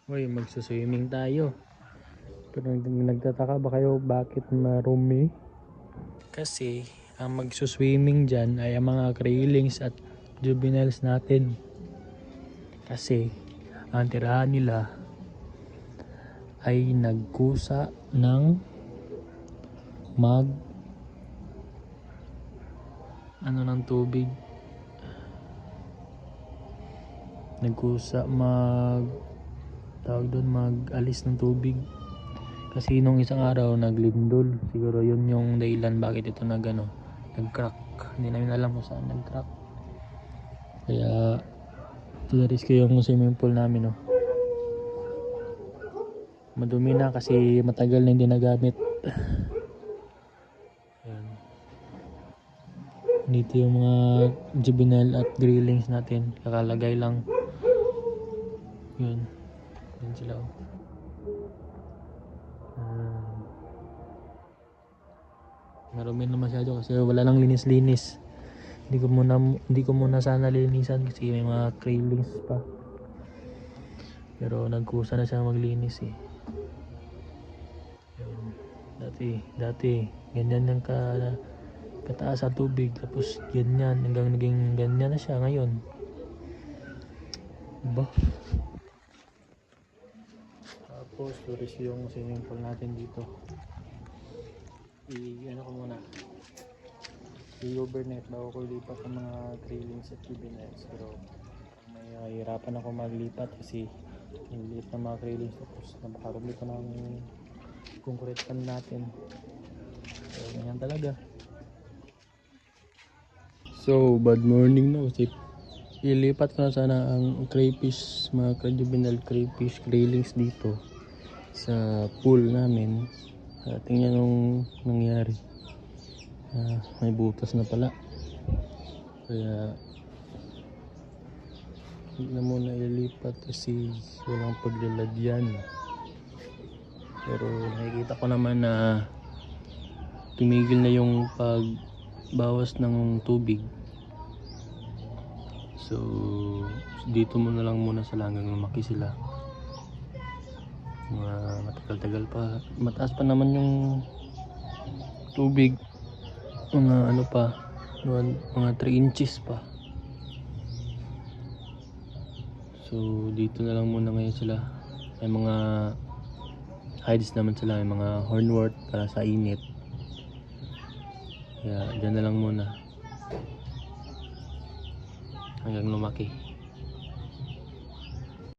Uy, magsuswimming tayo. Pero nagtataka ba kayo bakit marumi? Kasi ang magsuswimming dyan ay ang mga krillings at juveniles natin. Kasi ang tirahan nila ay nagkusa ng ng tubig. Nagkusa tawag doon, mag-alis ng tubig. Kasi nung isang araw naglindol. Siguro yun yung dahilan bakit ito nag-crack. Hindi namin alam kung saan nag-crack. Kaya ito na risk yung swimming pool namin, no. Madumi na kasi matagal na hindi nagamit. Ayan. Dito yung mga juvenile at grillings natin. Kakalagay lang. Yun. Yun sila, oh. Marumi na masyado kasi wala lang linis-linis. Hindi ko muna sana linisan kasi may mga krillings pa. Pero nagkusa na siya maglinis eh. Dati ganyan yung kataas ang tubig, tapos ganyan hanggang naging ganyan na siya ngayon. Ba? Tapos turis yung swimming pool natin dito. Ko muna, i-overnight bago ko lipat ng mga grillings at juveniles. Pero may hirapan ako maglipat kasi nilipat ng mga grillings, tapos napakarumi ko ng concrete pan natin. So ganyan talaga. So bad morning na kasi ilipat ko na sana ang crayfish, mga juvenile crayfish grillings dito sa pool namin. Tingnan nung nangyari, may butas na pala, kaya hindi na muna ilipat kasi walang paglalagyan. Pero nakikita ko naman na tumigil na yung pagbawas ng tubig. So dito muna lang muna sila hanggang lumaki sila. Matagal-tagal pa, mataas pa naman yung tubig, mga 3 inches pa. So dito na lang muna ngayon sila. May mga hides naman sila, may mga hornwort para sa init. Kaya dyan na lang muna hanggang lumaki.